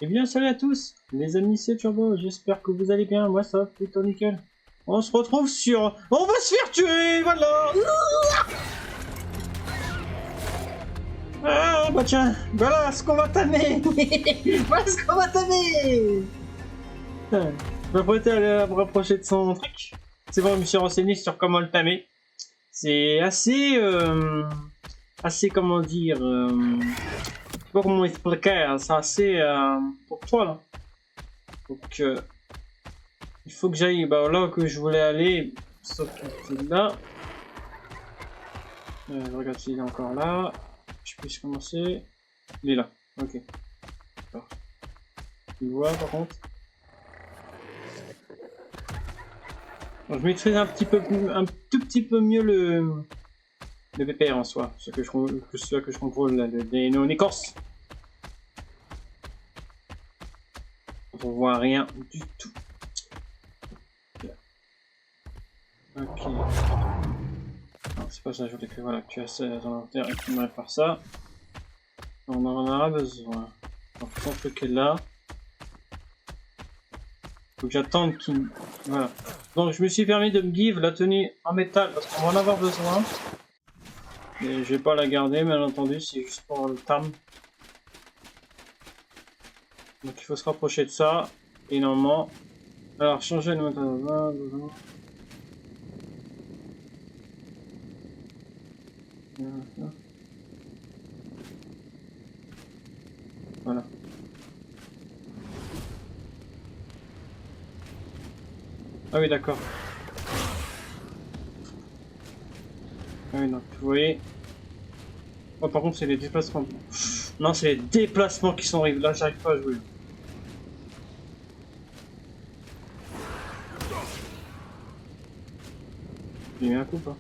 Eh bien, salut à tous, les amis, c'est Turbo, j'espère que vous allez bien, moi ça va plutôt nickel. On se retrouve sur... On va se faire tuer, voilà. Ah, bah tiens, voilà ce qu'on va tamer. Voilà ce qu'on va tamer. Je m'apprêtais à me rapprocher de son truc. C'est bon, je me suis renseigné sur comment le tamer. C'est assez... assez, comment dire... je sais pas comment expliquer, hein, c'est assez... pour toi, là. Donc, il faut que j'aille là que je voulais aller, sauf que c'est là. Je regarde s'il est encore là. Je puisse commencer. Il est là. Ok. D'accord. Tu le vois par contre. Bon, je maîtrise un tout petit peu mieux le VPR en soi, ce que je contrôle là, les non-écorces. On voit rien du tout. Ok. Non, c'est pas ça, je voulais que voilà, tu as ça dans l'inventaire et que tu me répares ça. On en aura besoin. Donc ton truc est là. Faut que j'attende qu'il... Voilà. Donc je me suis permis de me give la tenue en métal parce qu'on va en avoir besoin. Et je vais pas la garder, bien entendu, c'est juste pour le tam. Donc il faut se rapprocher de ça. Et normalement... Alors changer le métal. Voilà. Ah oui, d'accord. Ah oui, donc vous voyez. Oh, par contre, c'est les déplacements. Non, c'est les déplacements qui sont horribles. Là, j'arrive pas à jouer. J'ai mis un coup, pas.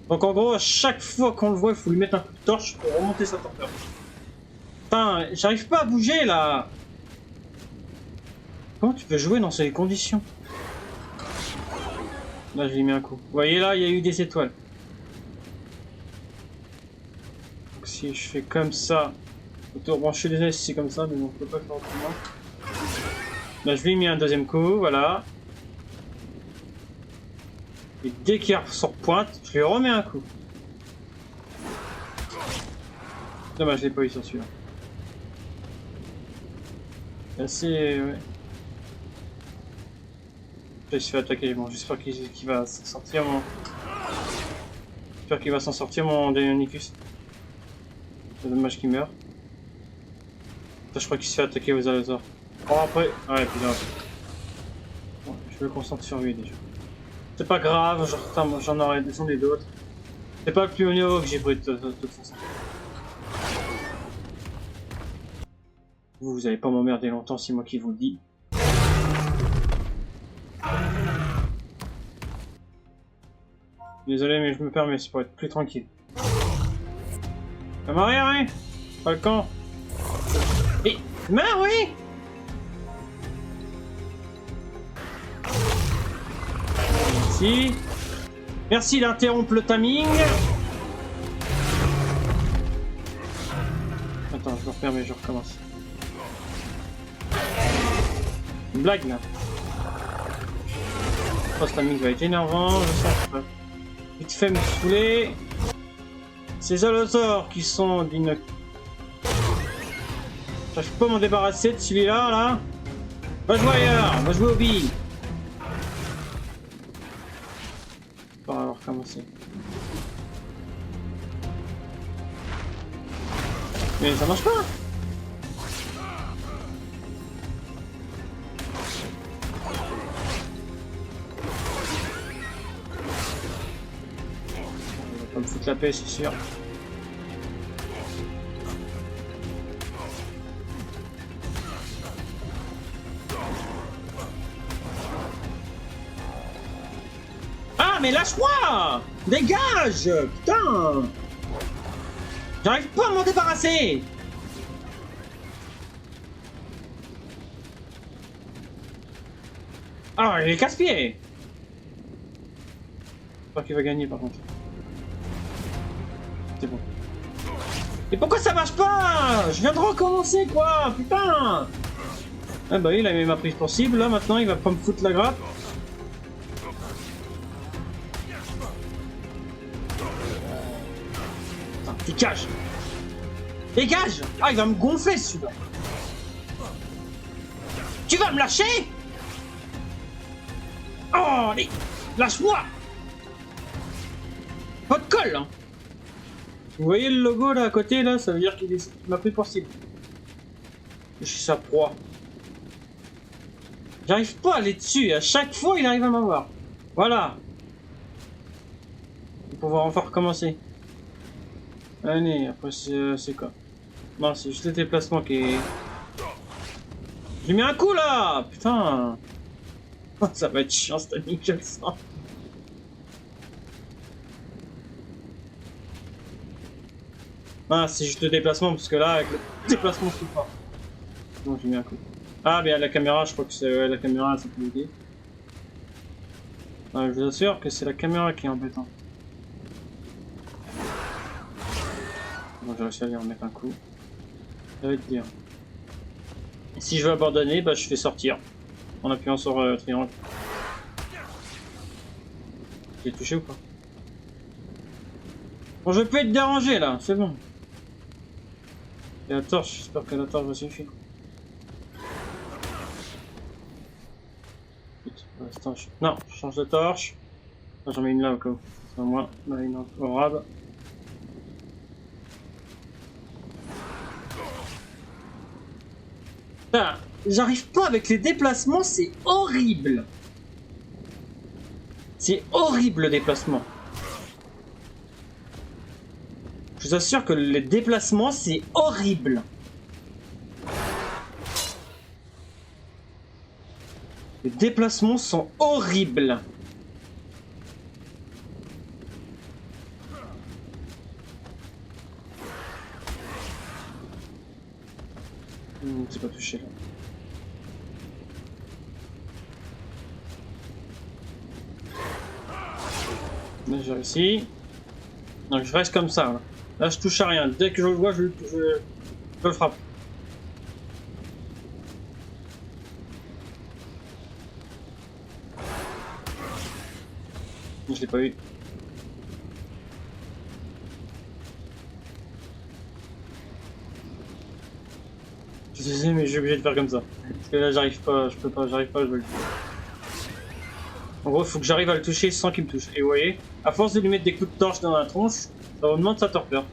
Donc, en gros, à chaque fois qu'on le voit, il faut lui mettre un coup de torche pour remonter sa torpeur. Putain, j'arrive pas à bouger là. Comment tu peux jouer dans ces conditions? Là, je lui ai mis un coup. Vous voyez là, il y a eu des étoiles. Donc, si je fais comme ça, bon, je suis désolé si c'est comme ça, mais on peut pas faire autrement. Là, je lui ai mis un deuxième coup, voilà. Et dès qu'il ressort pointe, je lui remets un coup. Dommage, je l'ai pas eu sur celui-là. C'est assez... ouais. Il se fait attaquer, bon, j'espère qu'il va s'en sortir mon... J'espère qu'il va s'en sortir mon Deinonychus. C'est dommage qu'il meure. Ça, je crois qu'il se fait attaquer aux allosaures. Bon après... Ouais, putain. Bon, je me concentre sur lui déjà. C'est pas grave, j'en aurai descendu d'autres. C'est pas le plus haut niveau que j'ai pris de toute façon. Vous allez pas m'emmerder longtemps, c'est moi qui vous le dis. Désolé, mais je me permets, c'est pour être plus tranquille. Comme arrière, hein? Pas le camp. Et... meurs, oui! Merci. Merci d'interrompre le timing. Attends, je me repermets, je recommence. Une blague, là. Oh, ce timing va être énervant, je sens que... Vite fait me saouler. Ces allosaures qui sont d'une... J'arrive pas à m'en débarrasser de celui-là, là. Va jouer ailleurs, va jouer au billes. On va recommencer. Mais ça marche pas. On va me foutre la paix, c'est sûr. Ah, mais lâche-moi! Dégage! Putain! J'arrive pas à m'en débarrasser! Ah, il est casse-pied! J'espère qu'il va gagner par contre. C'est bon. Mais pourquoi ça marche pas? Je viens de recommencer quoi, putain! Ah bah oui, il a mis ma prise pour cible, là maintenant il va pas me foutre la grappe. Ah, dégage! Dégage! Ah, il va me gonfler celui-là! Tu vas me lâcher? Oh, allez! Lâche-moi! Pas de colle, hein! Vous voyez le logo là à côté, là, ça veut dire qu'il m'a pris pour cible. Je suis sa proie. J'arrive pas à aller dessus, à chaque fois il arrive à m'avoir. Voilà. On va pouvoir enfin recommencer. Allez, après c'est quoi? Non, c'est juste le déplacement qui est... J'ai mis un coup là! Putain! Ça va être chiant cette année, je le sens. Ah, c'est juste le déplacement, parce que là, avec le déplacement, je peux pas. Non, j'ai mis un coup. Ah, mais à la caméra, je crois que c'est la caméra, ça peut aider. Ah, je vous assure que c'est la caméra qui est embêtante. Bon, j'ai réussi à lui remettre un coup. Ça va être dur. Et si je veux abandonner, bah je fais sortir. En appuyant sur triangle. J'ai touché ou pas? Bon, je peux être dérangé là, c'est bon. Et la torche, j'espère que la torche va suffire. Non, je change de torche. J'en mets une là au cas où. C'est à moi, là une au rab. Ah, j'arrive pas avec les déplacements, c'est horrible. C'est horrible le déplacement. Je vous assure que les déplacements, c'est horrible. Les déplacements sont horribles. C'est pas touché là. Là j'ai réussi. Donc je reste comme ça. Là je touche à rien. Dès que je le vois, je le frappe. Je l'ai pas eu. Je sais, mais je suis obligé de faire comme ça. Parce que là j'arrive pas, je peux pas, j'arrive pas à jouer. En gros, il faut que j'arrive à le toucher sans qu'il me touche. Et vous voyez, à force de lui mettre des coups de torche dans la tronche, ça augmente sa torpeur.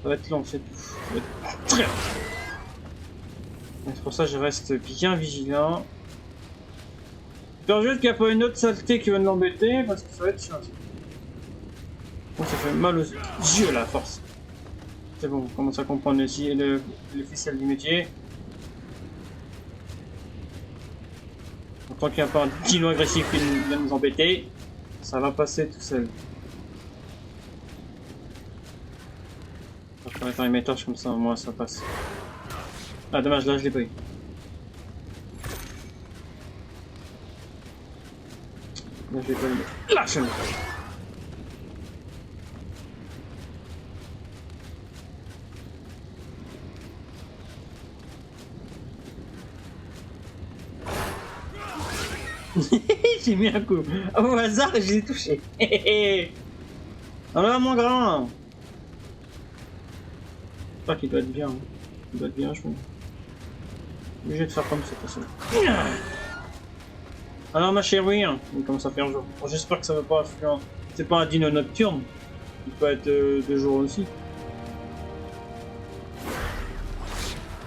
Ça va être long, c'est tout. Ça va être très long. C'est pour ça que je reste bien vigilant. J'espère juste qu'il n'y a pas une autre saleté qui va l'embêter, parce que ça va être chiant. Bon, ça fait mal aux yeux là, à force. C'est bon, on commence à comprendre les ficelles du métier. Donc, tant qu'il n'y a pas un dino agressif qui vient nous embêter, ça va passer tout seul. Je vais faire mes torches comme ça, moi ça passe. Ah dommage, là je l'ai pas eu. Là je l'ai pas eu. Là je l'ai pas eu. J'ai mis un coup. Au hasard et je l'ai touché. Alors mon grand. J'espère qu'il doit être bien. Il doit être bien, je pense. Obligé de faire comme ça, de toute façon. Alors ma chérie, il commence à faire jour. Bon, j'espère que ça va pas faire... C'est pas un dino nocturne. Il peut être de jour aussi.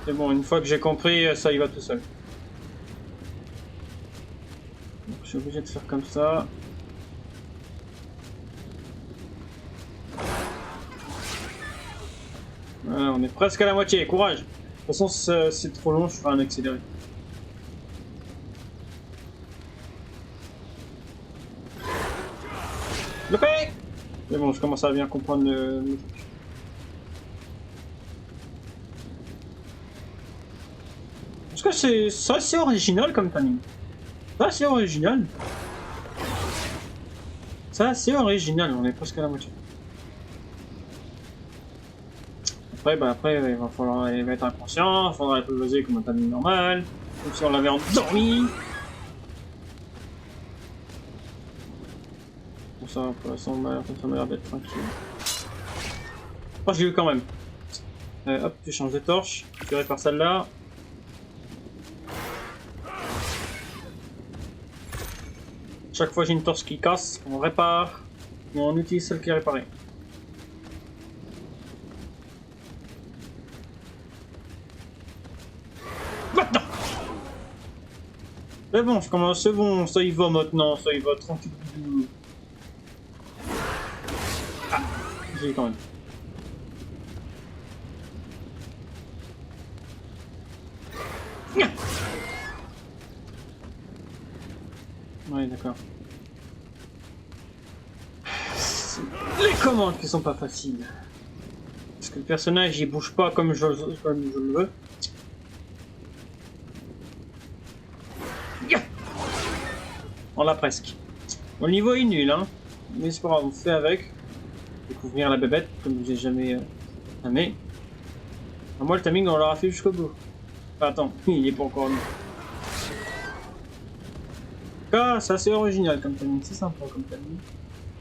C'est bon, une fois que j'ai compris, ça y va tout seul. Donc, je suis obligé de faire comme ça. Voilà, on est presque à la moitié, courage. De toute façon, c'est trop long, je ferai un accéléré. Loupé! Mais bon, je commence à bien comprendre le truc. Parce que c'est assez original comme timing. C'est assez original. C'est assez original, on est presque à la moitié. Après, il va falloir il va être inconscient, il faudra l'apprivoiser comme un timing normal, comme si on l'avait endormi. Bon, ça, pour l'instant, ça m'a l'air d'être tranquille. Oh, j'ai eu quand même. Hop, tu changes de torche, tu répares celle-là. Chaque fois j'ai une torche qui casse, on répare, et on utilise celle qui est réparée. Maintenant! C'est bon, je commence, c'est bon, ça y va maintenant, ça y va, tranquille. Ah, j'ai eu quand même. Ouais, d'accord. Les commandes qui sont pas faciles. Parce que le personnage il bouge pas comme je le veux. Yeah, on l'a presque. Bon, le niveau est nul, hein. Mais c'est pas grave, on fait avec. Découvrir la bébête, comme je n'ai jamais aimé. Moi, le timing, on l'aura fait jusqu'au bout. Enfin, attends, il est pas encore mis. Ah, c'est assez original comme timing, c'est sympa comme timing.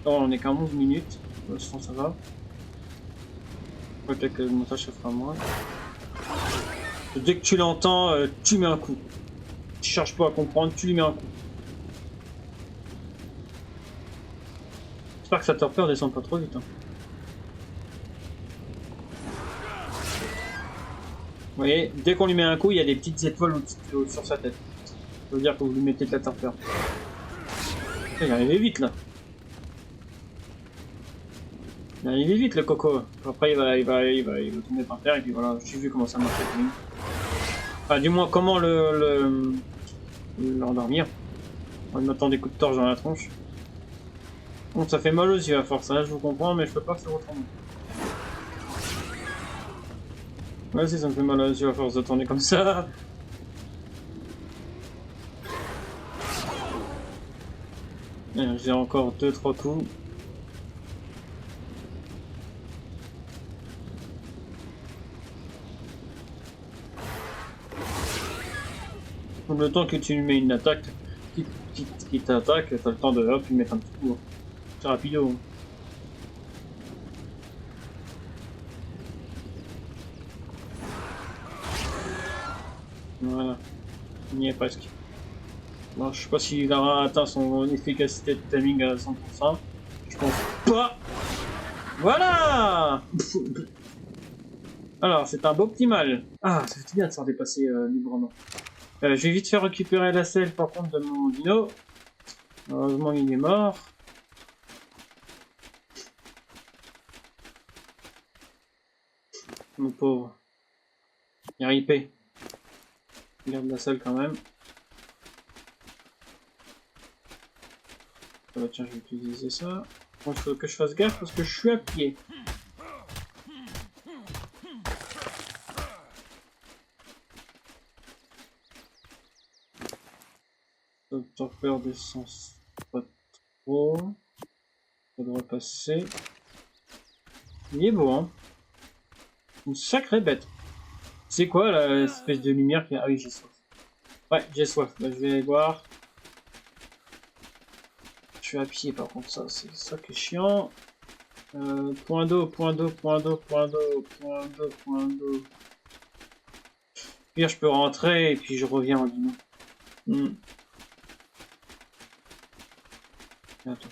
Oh, on est qu'à 11 minutes, je pense que ça va. Peut-être que le montage se fera moins. Dès que tu l'entends, tu mets un coup. Tu cherches pas à comprendre, tu lui mets un coup. J'espère que sa torpeur descend pas trop vite. Hein. Vous voyez, dès qu'on lui met un coup, il y a des petites étoiles sur sa tête. Ça veut dire que vous lui mettez de la torpeur. Il est arrivé vite là. Il est arrivé vite le coco. Après il va tomber par terre et puis voilà, j'ai vu comment ça marche. Enfin du moins comment l'endormir. En lui mettant des coups de torche dans la tronche. Bon ça fait mal aux yeux à force, hein, je vous comprends mais je peux pas faire autrement. Ouais si ça me fait mal aux yeux à force de tourner comme ça. J'ai encore 2-3 coups. Le temps que tu lui mets une attaque qui t'attaque, t'as le temps de hop, lui mettre un petit coup. C'est rapido. Hein. Voilà, on y est presque. Bon, je sais pas s'il aura atteint son efficacité de timing à 100%. Je pense pas. Voilà. Alors, c'est un beau petit mal. Ah, ça fait bien de s'en dépasser librement. Je vais vite faire récupérer la selle par contre de mon dino. Heureusement il est mort. Mon pauvre. RIP. Garde la selle quand même. Ah bah tiens, je vais utiliser ça. Bon, il faut que je fasse gaffe parce que je suis à pied. Torpeur d'essence pas trop. Ça devrait passer. Il est beau, hein. Une sacrée bête. C'est quoi la espèce de lumière qui... Ah oui, j'ai soif. Ouais, j'ai soif. Bah, je vais aller voir. Je suis à pied par contre, ça c'est ça qui est chiant. Point d'eau, point d'eau, point d'eau, point d'eau, point d'eau, point d'eau. Pire, je peux rentrer et puis je reviens en dino. Attends.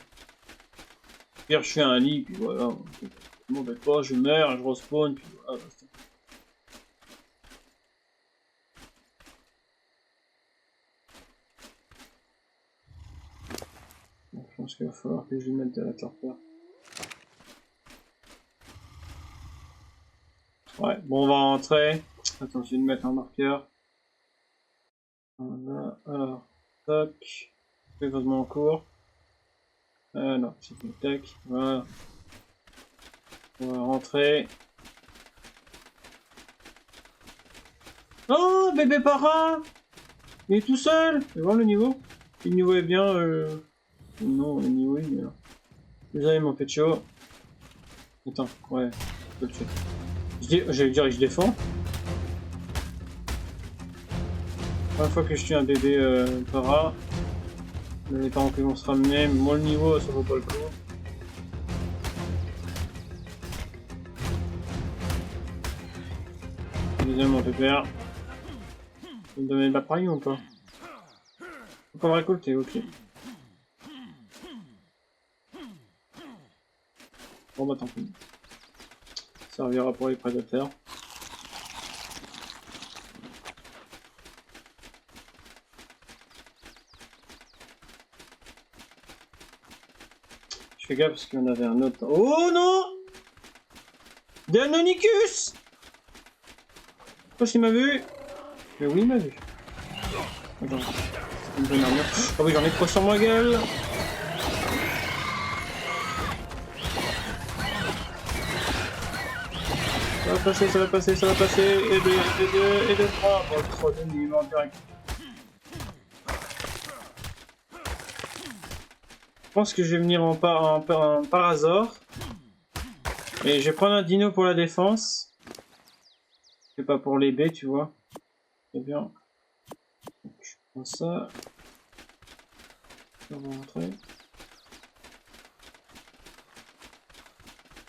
Pire, je fais un lit, puis voilà. Je m'embête pas, je meurs, je respawn, puis voilà. Je pense qu'il va falloir que je lui mette de la torpeur. Ouais, bon, on va rentrer. Attends, je vais lui mettre un marqueur. Voilà, alors, tac. Fais vraiment en cours. Non, c'est une tac. Voilà. On va rentrer. Oh, bébé parrain! Il est tout seul! Tu vois le niveau? Si le niveau est bien, non, le niveau est bien. Désolé mon pécho. Attends, ouais, je peux le tuer. Je J'allais dire que je défends. La fois que je tue un bébé para, les parents qui vont se ramener, moi le niveau ça vaut pas le coup. Deuxième mon pépère. Vous me donnez de l'appareil ou pas? Faut pas le récolter, ok. Bon bah tant pis. Ça servira pour les prédateurs. Je fais gaffe parce qu'il y en avait un autre. Oh non! Danonicus! Je sais pas s'il m'a vu. Mais oui, il m'a vu. Attends, une bonne armure. Oh oui, j'en ai trop sur ma gueule. Ça va passer, ça va passer, ça va passer. Et deux, et deux, trois. Bon, le troisième, il est mort direct. Je pense que je vais venir en par hasard. Et je vais prendre un dino pour la défense. C'est pas pour les baies, tu vois. C'est bien. Donc, je prends ça. On va rentrer.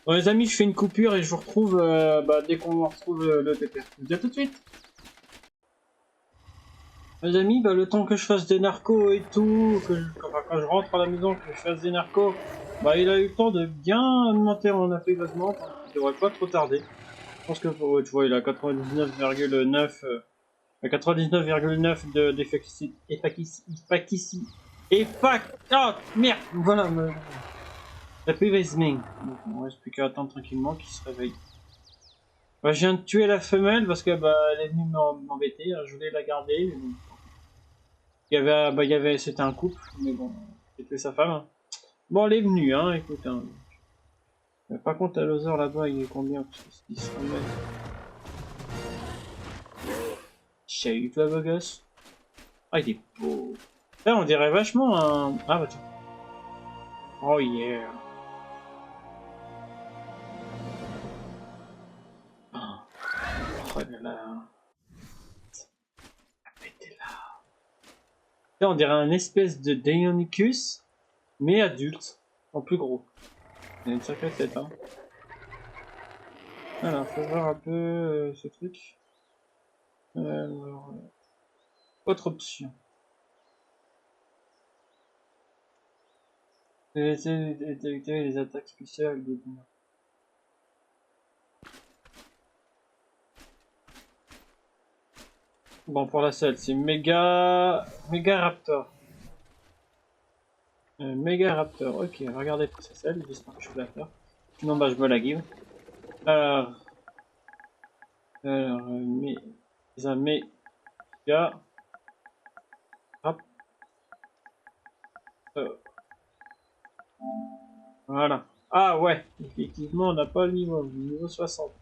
Bon les amis, je fais une coupure et je vous retrouve dès qu'on retrouve le TPR. Je vous dis à tout de suite. Les amis, le temps que je fasse des narcos et tout, quand je rentre à la maison, que je fasse des narcos, il a eu le temps de bien augmenter en apprivoisement. Il devrait pas trop tarder. Je pense que tu vois, il a 99,9 d'effectivité. Oh merde, voilà. L'apprivoisement. Donc on reste plus qu'à attendre tranquillement qu'il se réveille. Je viens de tuer la femelle parce que elle est venue m'embêter. Je voulais la garder. Mais bon. C'était un couple, mais bon, c'était sa femme. Bon, elle est venue, hein, écoute. Hein. Par contre, à l'oseur là-bas, il est combien? Il se remet. Salut, toi, beau gosse. Ah, il est beau. Là, on dirait vachement un. Ah, bah tiens. Oh yeah. Oh là là. Là, on dirait un espèce de Deinonychus, mais adulte, en plus gros. Il a une sacrée tête, hein. Alors, faut voir un peu ce truc. Alors, autre option. Essayer d'éviter les attaques spéciales des dinos. Bon, pour la selle, c'est Megaraptor. Megaraptor, ok, regardez pour sa selle, j'espère que je peux la faire. Sinon, je me la give. Alors, Méga. Voilà. Ah ouais, effectivement, on n'a pas le niveau 60.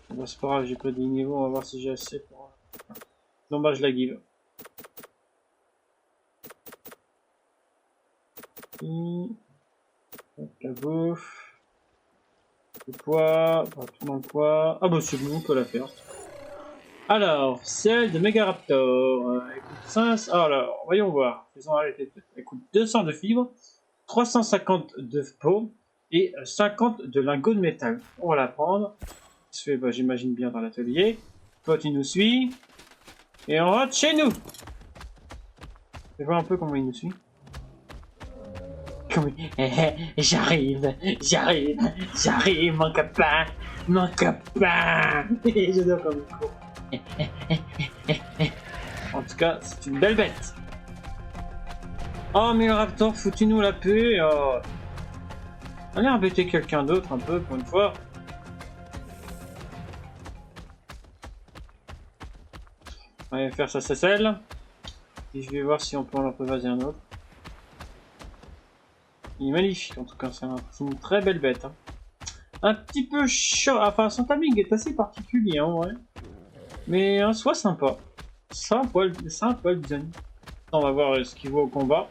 Bon, c'est pas grave, j'ai pas des niveaux, on va voir si j'ai assez pour... Non, je la give. La bouffe. Le poids. Tout dans le poids. Ah c'est bon, on peut la faire. Alors, celle de Megaraptor. Écoute 5. Alors, voyons voir. Ils ont arrêté. Écoute 200 de fibres, 350 de peau et 50 de lingots de métal. On va la prendre. Ça se fait, j'imagine bien dans l'atelier. Toi, tu nous suis. Et on rentre chez nous. Je vais voir un peu comment il nous suit. J'arrive, mon copain, J'adore comme il court. En tout cas, c'est une belle bête. Oh, mais le raptor, foutu-nous la paix. Oh. Allez embêter quelqu'un d'autre un peu pour une fois. On va faire ça, c'est celle. Et je vais voir si on peut en apprivoiser un autre. Il est magnifique en tout cas, c'est une très belle bête. Hein. Un petit peu chaud, enfin son timing est assez particulier en vrai. Mais en soi sympa. C'est un poil bien. On va voir ce qu'il vaut au combat.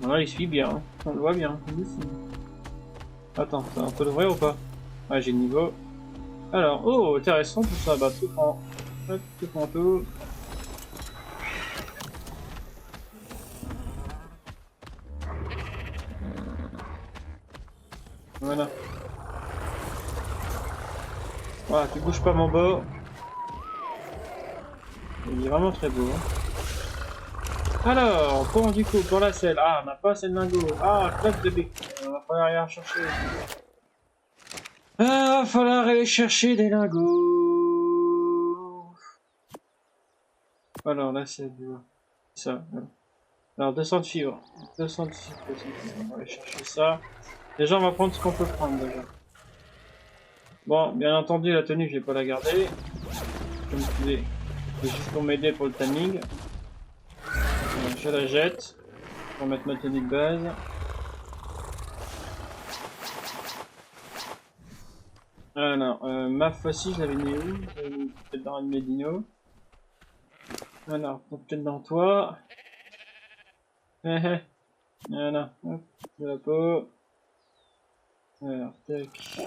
Voilà, il suit bien, hein. On le voit bien. Attends, on peut l'ouvrir ou pas? Ah, j'ai le niveau. Alors, oh, intéressant tout ça. Bah, tout prend. Hop, tout prend tout. Voilà. Voilà, tu bouges pas mon beau. Il est vraiment très beau. Hein. Alors, bon, du coup, pour la selle. Ah, on n'a pas assez de lingots. Ah, club de bec. Il va falloir aller en chercher. Ah, va falloir aller chercher des lingots. Alors, là, c'est ça. Voilà. Alors, 200 de fibres. 200 de fibres. On va aller chercher ça. Déjà, on va prendre ce qu'on peut prendre, déjà. Bon, bien entendu, la tenue, je vais pas la garder. Comme je disais, c'est juste pour m'aider pour le timing. Je la jette. Pour mettre ma tenue de base. Alors, ma fois-ci, je l'avais mis où? Peut-être dans un de mes dinos. Alors, peut-être dans toi. Voilà, hop, de la peau. Alors, tac.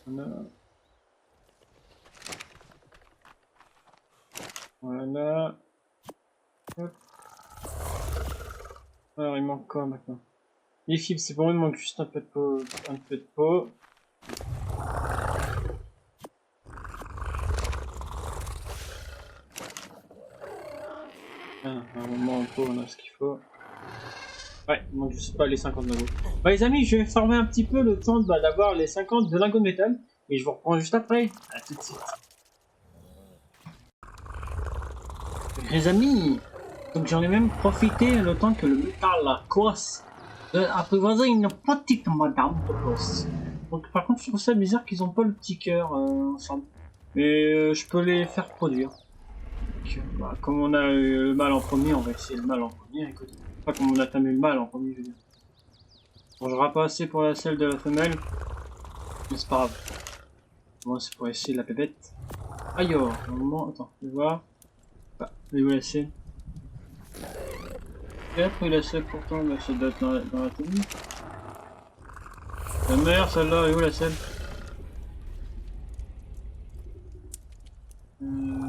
Voilà. Voilà. Hop. Alors, il manque quoi maintenant? Les fibres, c'est bon, il manque juste un peu de peau. Un peu de peau. Ah, un moment en peau, on a ce qu'il faut. Ouais, il manque juste pas les 50 lingots. Bah les amis, je vais farmer un petit peu le temps d'avoir les 50 de lingots de métal. Et je vous reprends juste après. A tout de suite. Les amis, donc j'en ai même profité le temps que le métal cosse d'apprivoiser une petite madame de poste. Donc par contre je trouve ça bizarre qu'ils ont pas le petit cœur ensemble. Mais je peux les faire produire. Donc, bah, comme on a eu le mal en premier, on va essayer le mal en premier. Écoute. Pas comme on a tamé le mal en premier, je veux dire. Bon, je pas assez pour la selle de la femelle. Mais c'est pas grave. Bon, c'est pour essayer la pépette. Aïe, oh, un moment, attends, je vais voir. Ah, il est où la selle? Peut-être où la selle pourtant, bah, ça doit être dans la tenue. La mère, celle-là, elle est où la selle? Non.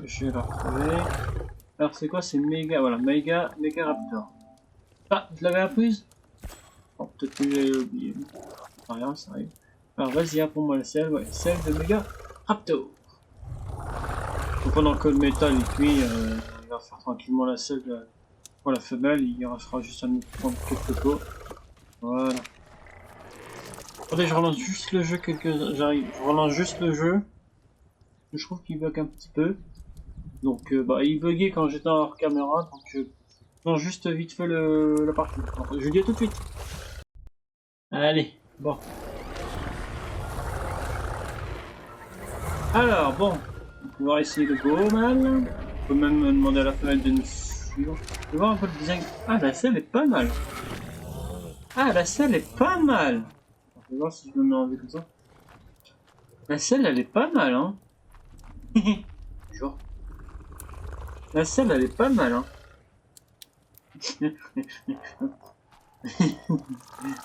Je vais la retrouver. Alors, c'est quoi? C'est méga, voilà, méga raptor. Ah, je l'avais apprise? Bon, peut-être que j'ai oublié. Ah, rien, ça arrive. Alors, vas-y, pour moi la selle, ouais, selle de méga raptor. Donc, pendant que le métal il cuit, il va faire tranquillement la selle pour la femelle, il restera juste à nous prendre quelques pots. Voilà. Attendez, je relance juste le jeu j'arrive, je relance juste le jeu. Je trouve qu'il bug un petit peu. Donc bah il buguait quand j'étais hors caméra, donc non juste vite fait la partie. Donc, je vous dis à tout de suite. Allez, bon. Alors bon, on va pouvoir essayer le go mal. On peut même demander à la femelle de nous suivre. Je vais voir un peu le design. Ah la selle est pas mal. Ah la selle est pas mal. Je vais voir si je me mets en vue comme ça. La selle elle est pas mal hein. Genre. La selle elle est pas mal hein.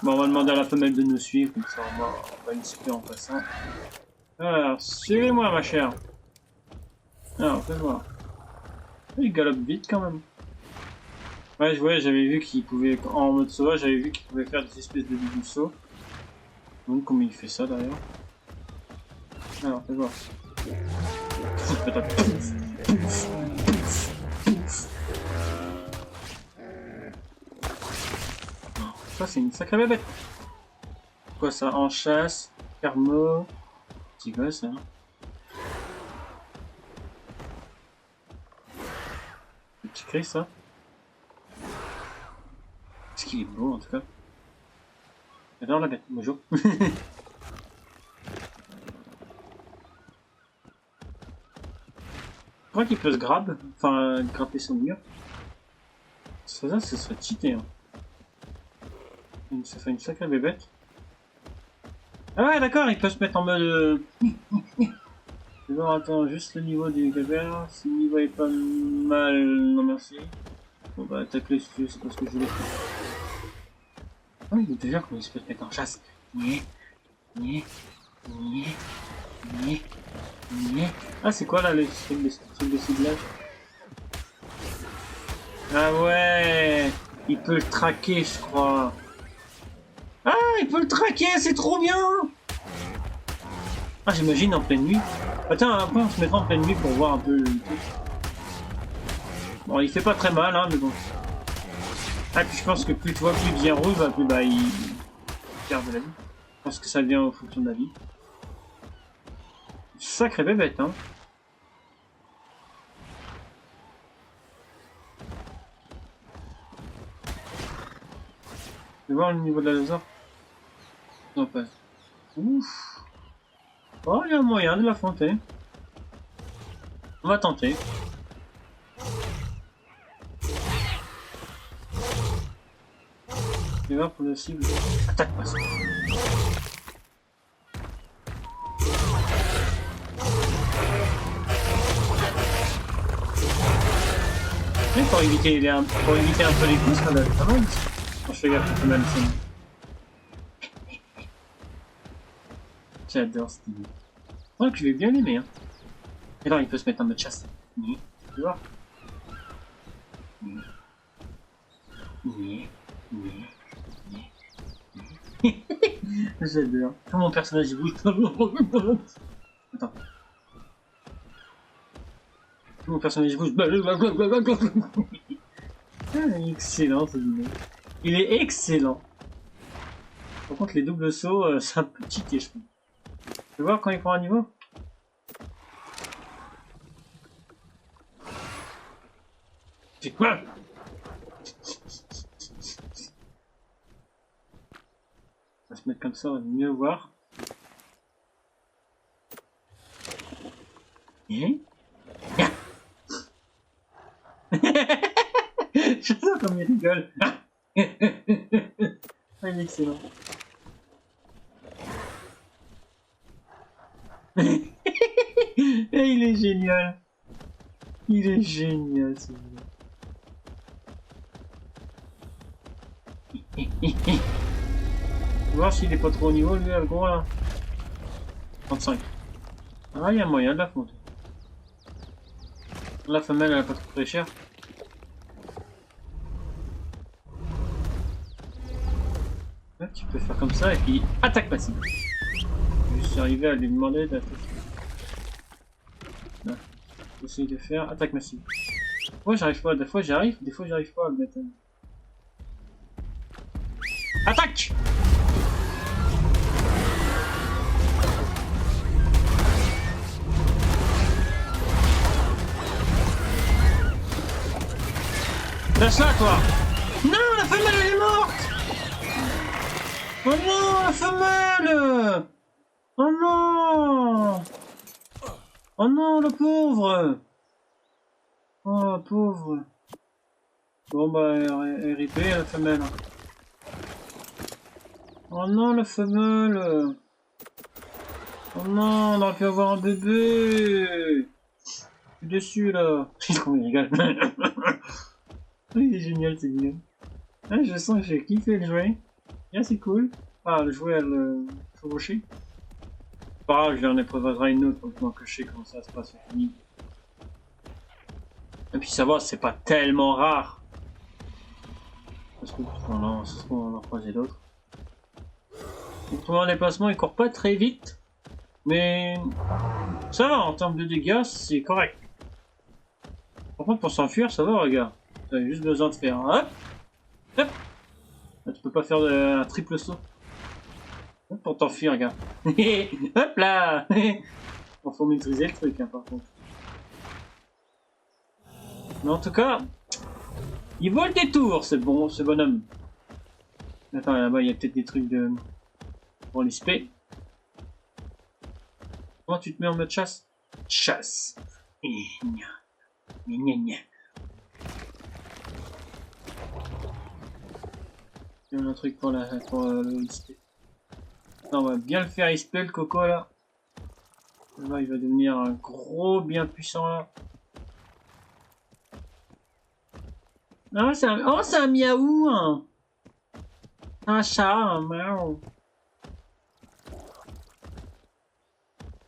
Bon on va demander à la femelle de nous suivre, comme ça on va discuter en passant. Alors, suivez-moi ma chère. Alors, fais voir. Il galope vite quand même. Ouais, j'avais vu qu'il pouvait, en mode sauvage, j'avais vu qu'il pouvait faire des espèces de double sauts. Donc comment il fait ça d'ailleurs? Alors, fais voir. Ça c'est une sacrée bébête. Quoi ça? En chasse, thermo. C'est quoi ça? Le petit cri ça? Est-ce qu'il est beau en tout cas? J'adore la bête, bonjour. Je crois qu'il peut se grab, enfin grimper sur le mur. Ça serait cheaté. Hein. Ça fait une sacrée bébête. Ah ouais d'accord, il peut se mettre en mode... Je vais voir, attends, juste le niveau du gabber. Si le niveau est pas mal, non merci. Bon bah attaque-le si tu veux, c'est pas ce que je voulais faire. Oh, il est déjà comment il se peut se mettre en chasse. Niais, niais, niais, niais, niais. Ah, c'est quoi là le truc de ciblage? Ah ouais, il peut le traquer, je crois. Ah, il peut le traquer, c'est trop bien. Ah, j'imagine en pleine nuit. Attends, après on se mettra en pleine nuit pour voir un peu le truc. Bon, il fait pas très mal, hein, mais bon. Ah, puis je pense que plus tu vois, plus il devient rouge, plus bah il perd de la vie. Je pense que ça vient en fonction de la vie. Sacré bébête, hein. Tu voir le niveau de la laser? Non, pas. Ouf. Oh, il y a moyen de l'affronter. On va tenter. Je vais voir pour le cible. Attaque pas ça. Mais pour éviter un peu les coups, ça va être pas mal. Quand je fais gaffe, c'est mal ça. J'adore cette idée. Ouais, que je vais bien l'aimer, hein. Et là, il peut se mettre en mode chasse. Oui. Tu vois? Oui. Oui. Oui. Oui. J'adore. Quand mon personnage bouge. Attends. Quand mon personnage bouge. Ah, excellent ce vidéo. Il est excellent. Par contre, les doubles sauts, c'est un peu cheaté, je trouve. Tu veux voir quand il prend un niveau? C'est quoi? On va se mettre comme ça, on va mieux voir. Et... Je sens comme il rigole. Ah, il est excellent. Et il est génial. Il est génial ce vidéo. On va voir s'il est pas trop au niveau lui, le gros là. 35. Ah, il y a moyen de l'affronter. La femelle elle a pas trop très cher. Là, tu peux faire comme ça et puis attaque passive. Je suis arrivé à lui demander d'attaquer. J'essaye de faire attaque massive. Moi j'arrive pas, des fois j'arrive, des fois j'arrive pas à le mettre. Attaque! Lâche-la toi! Non, la femelle elle est morte! Oh non, la femelle! Oh non! Oh non, le pauvre! Oh, pauvre! Bon bah, RIP la femelle. Oh non, la femelle! Oh non, on aurait pu avoir un bébé! Je suis déçu là! Comment il rigole! Il est génial, c'est bien. Ah, je sens que j'ai kiffé le jouer. Yeah, c'est cool. Ah, le jouer à le chevaucher. Pas grave, je vais en éprouver une autre maintenant que je sais comment ça se passe au fini. Et puis ça va, c'est pas tellement rare. Parce que on en croiser d'autres. Pour un déplacement, il court pas très vite. Mais ça va, en termes de dégâts, c'est correct. Par contre, pour s'enfuir, ça va, regarde. Tu as juste besoin de faire un hop, hop. Là, tu peux pas faire un triple saut. Hop, pour t'enfuir, regarde. Hop là. Bon, faut maîtriser le truc, hein, par contre. Mais en tout cas, il vaut le détour, ce bonhomme. Attends, là-bas, il y a peut-être des trucs de... pour l'ISP. Comment tu te mets en mode chasse? Chasse. Gna. Gna gna. Il y a un truc pour le ISP. On va bien le faire ISP, le coco, là. Là, il va devenir un gros bien puissant, là. Ah, c'est un miaou, hein. Un chat, un miaou.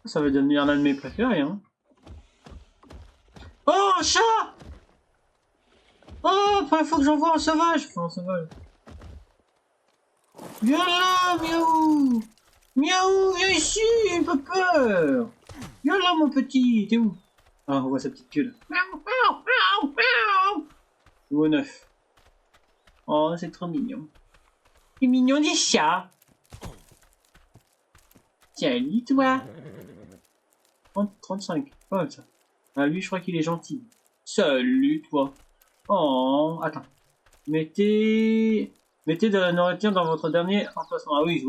Ça va devenir l'un de mes préférés, hein. Oh, un chat! Oh, il faut que j'envoie un sauvage. Enfin, un sauvage. Viens là, miaou! Miaou, viens ici, un peu peur! Viens là, mon petit, t'es où? Ah, on voit sa petite queue là. Miaou, miaou, miaou, miaou! Ou neuf. Oh, c'est trop mignon. C'est mignon des chats. Salut, toi. 35. Oh, ça. Ah, lui, je crois qu'il est gentil. Salut, toi. Oh, attends. Mettez de la nourriture dans votre dernier emplacement. Ah oui,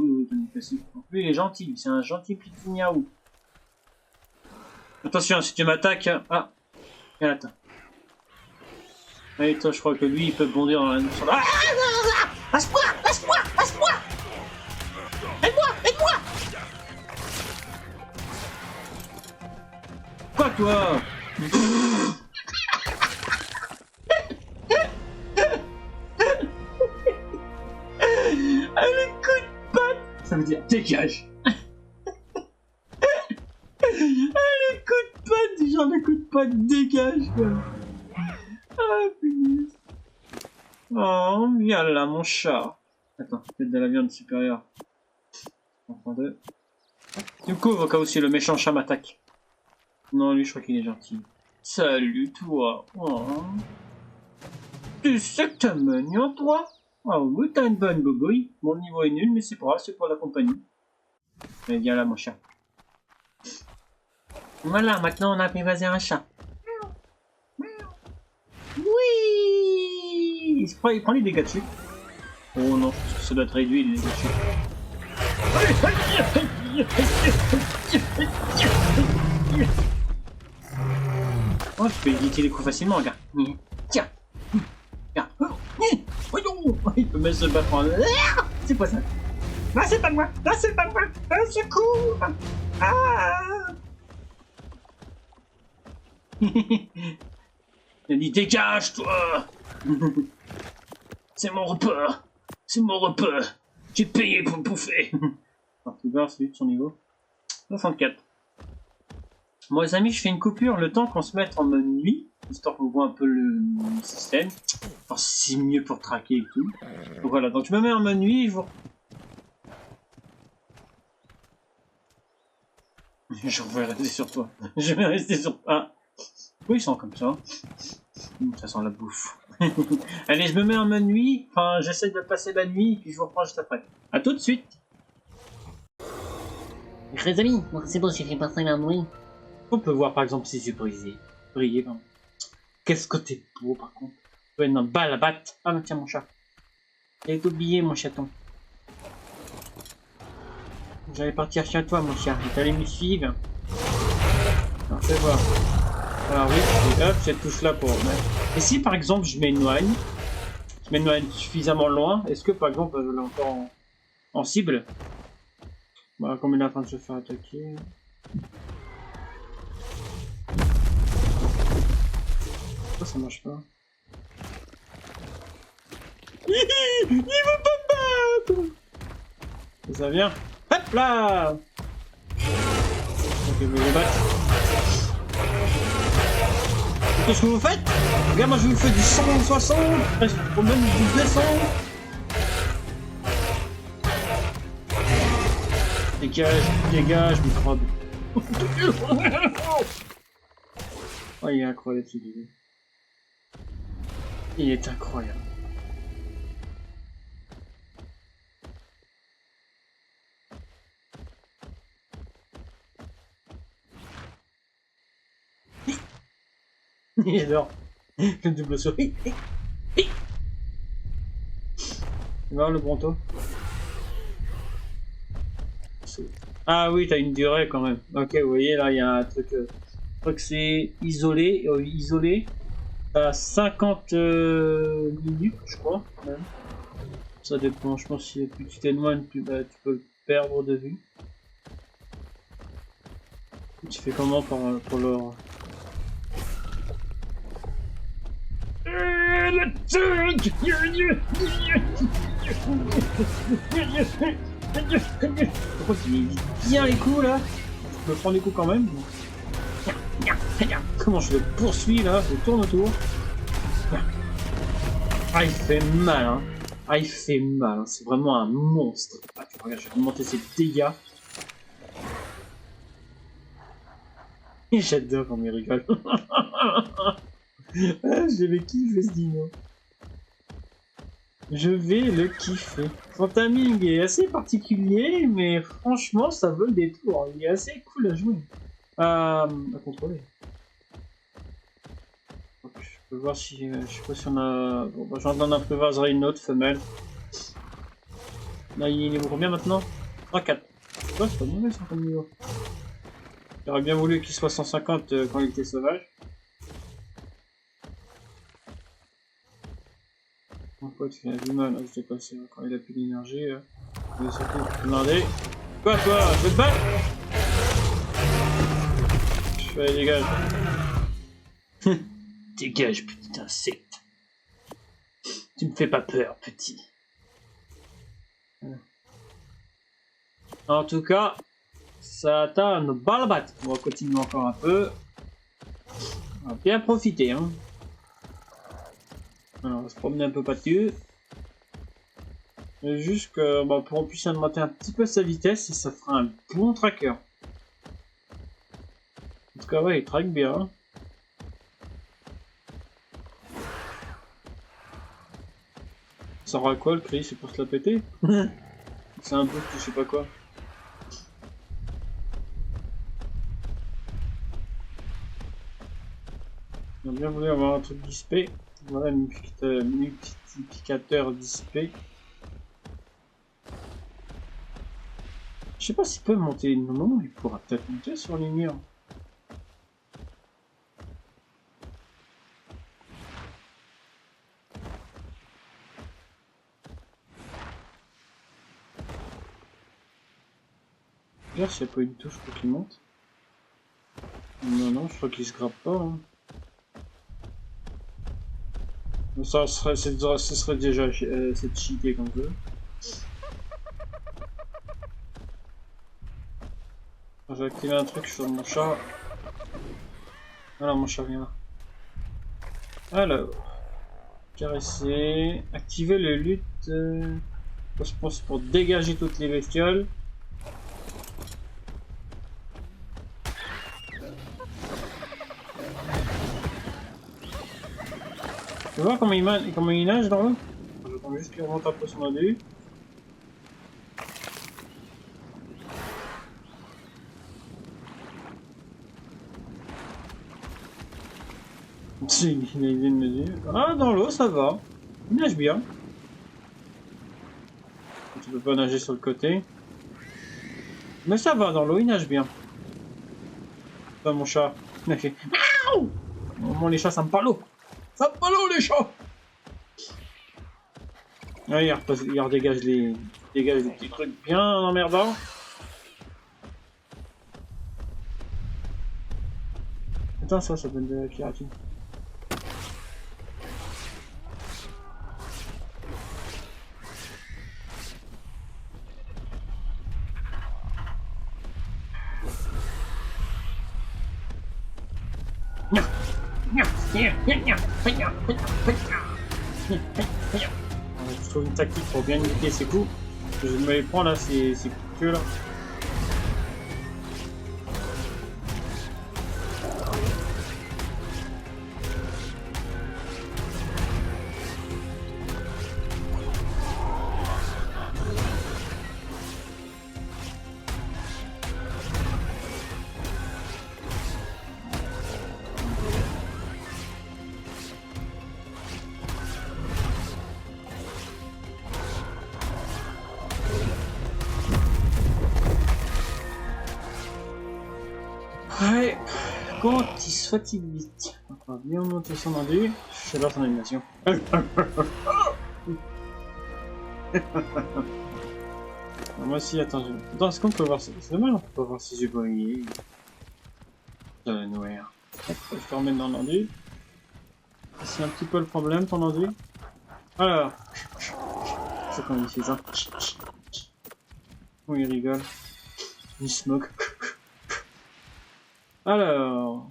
classique. Donc, lui, il est gentil. C'est un gentil petit miaou. Attention, si tu m'attaques... Ah, viens, attends. Et toi, je crois que lui, il peut bondir dans la... Ah, lâche-moi, lâche-moi, lâche-moi. Aide-moi, aide-moi. Quoi, toi? Le coup de patte. Ça veut dire dégage. Le coup de patte, genre le coup de patte dégage, quoi. Ah, punaise. Oh, viens là, mon chat. Attends, peut-être de la viande supérieure. Enfin, deux. Du coup, au cas où si le méchant chat m'attaque. Non, lui, je crois qu'il est gentil. Salut, toi. Oh. Tu sais que t'es mignon, toi? Ah oui, t'as une bonne bobouille. Mon niveau est nul, mais c'est pas grave, c'est pour la compagnie. Mais viens là, mon chat. Voilà, maintenant on a apprivoisé un chat. Oui! Il prend les dégâts dessus. Oh non, ça doit être réduit les dégâts dessus. Oh, tu peux éviter les coups facilement, regarde. Tiens! Regarde! Voyons! Il peut même se battre en... C'est quoi ça? Non, c'est pas moi! Non, c'est pas moi! Secours! Ah! Il a dit dégage, toi! C'est mon repas! C'est mon repas! J'ai payé pour me bouffer! Alors, tu vois, celui de son niveau. 64. Bon, les amis, je fais une coupure le temps qu'on se mette en mode nuit, histoire qu'on voit un peu le système. Enfin, c'est mieux pour traquer et tout. Donc voilà, donc je me mets en mode nuit et je vous... Je vais rester sur toi. Je vais rester sur... Ah. Oui, ils sont comme ça. Ça sent la bouffe. Allez, je me mets en mode nuit. Enfin, j'essaie de passer la nuit, puis je vous reprends juste après. A tout de suite. Les amis, c'est bon, j'ai fait passer la nuit. On peut voir par exemple ses yeux brisés. Briller, pardon. Qu'est-ce que t'es beau par contre. Ouais, non, balle à batte. Ah, bah, tiens, mon chat. J'avais oublié, mon chaton. J'allais partir chez toi, mon chat. T'allais me suivre. Alors, fais voir. Alors oui, et hop, cette touche là pour mettre. Et si par exemple je m'éloigne suffisamment loin, est-ce que par exemple je l'ai encore en cible? Voilà, comme il est en train de se faire attaquer. Pourquoi ça marche pas? Il veut pas me battre! Ça vient. Hop là! Ok, je vais le battre. Qu'est-ce que vous faites? Regarde, moi je vous fais du 160, presque même du 200. Dégage, dégage, microbe. Oh, il est incroyable ce vidéo. Il est incroyable. Il adore. Le double saut. Voir le bronto. Ah oui, t'as une durée quand même. Ok, vous voyez là, il y a un truc. Je crois que c'est isolé. Isolé. T'as 50 minutes, je crois. Même. Ça dépend. Je pense que plus tu t'éloignes, tu peux le perdre de vue. Tu fais comment pour le. Le tank! Par contre, il évite bien les coups là. Je me prends des coups quand même. Comment je le poursuis là? Je tourne autour. Ah, il fait mal, hein. Ah, il fait mal, hein. C'est vraiment un monstre. Ah, regarde, je vais augmenter ses dégâts. Et j'adore quand il rigole. Ah, je vais kiffer ce dino. Je vais le kiffer. Son timing est assez particulier, mais franchement, ça vole des tours. Il est assez cool à jouer. À contrôler. Donc, je peux voir si... je sais pas si on a... Bon, bah, j'en donne un peu vaserai une autre femelle. Là, il est niveau combien maintenant? 3-4. Ouais, c'est pas mauvais ça comme niveau. J'aurais bien voulu qu'il soit 150 quand il était sauvage. Mon pote, il a du mal à se dépasser quand il a plus d'énergie. Il va surtout demander. Quoi, toi? Je vais te battre? Je fais, allez, dégage. Dégage, petit insecte. Tu me fais pas peur, petit. Voilà. En tout cas, ça atteint une balle à battre. On va continuer encore un peu. On va bien profiter, hein. Alors, on va se promener un peu pas-dessus. Juste que, bah, pour qu'on puisse augmenter un petit peu sa vitesse, et ça fera un bon tracker. En tout cas, ouais, il traque bien. Hein. Ça aura quoi le cri? C'est pour se la péter? C'est un peu, je sais pas quoi. On a bien voulu avoir un truc dispé. Voilà, multiplicateur dispé. Je sais pas s'il peut monter. Non, il pourra peut-être monter sur les murs. Regarde s'il n'y a pas une touche pour qu'il monte. Non, je crois qu'il se grappe pas. Hein. Ça serait, ce serait déjà c'est cheaté comme ça. J'ai activé un truc sur mon chat. Alors mon chat vient là. Alors, caresser, activer le lutte. Je pense pour dégager toutes les bestioles. Tu vois comment il nage dans l'eau? J'attends juste qu'il remonte un peu son début. Il vient de me dire. Ah, dans l'eau, ça va. Il nage bien. Tu peux pas nager sur le côté. Mais ça va, dans l'eau, il nage bien. Ça, mon chat. Il a fait. Moi, les chats, ça me parle l'eau. Ça me parle l'eau, les chats. Ah, il redégage les petits trucs bien emmerdants. Attends, ça donne de la kératine. Je trouve une tactique pour bien limiter ses coups. Je me les prends là, ces coups de queue là. Ouais, quand il se fatigue vite, on va bien monter son enduit, j'adore son animation. Moi aussi, attends, est-ce qu'on peut voir ça? C'est dommage, on peut pas voir si j'ai brillé. Noir. Je te remets dans l'enduit. C'est un petit peu le problème, ton enduit. Alors. C'est quand il fait ça. Oh, il rigole. Il se moque. Alors...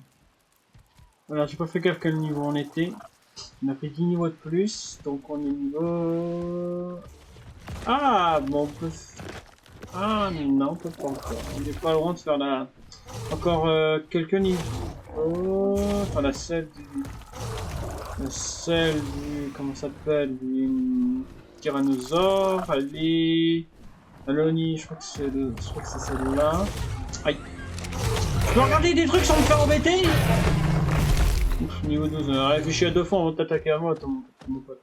Voilà, j'ai pas fait gaffe quel niveau on était. On a fait 10 niveaux de plus, donc on est niveau... Ah, bon, on peut... Ah, non, on peut pas encore. On est pas loin de faire la... Encore quelques niveaux. Enfin, la selle du... La selle du... Comment ça s'appelle? Du... Tyrannosaure, allez... Aloni, je crois que c'est le... Je crois que c'est celle-là. Aïe. Je peux regarder des trucs sans me faire embêter? Ouf, niveau 12, réfléchis à deux fois avant de t'attaquer à moi, ton pote.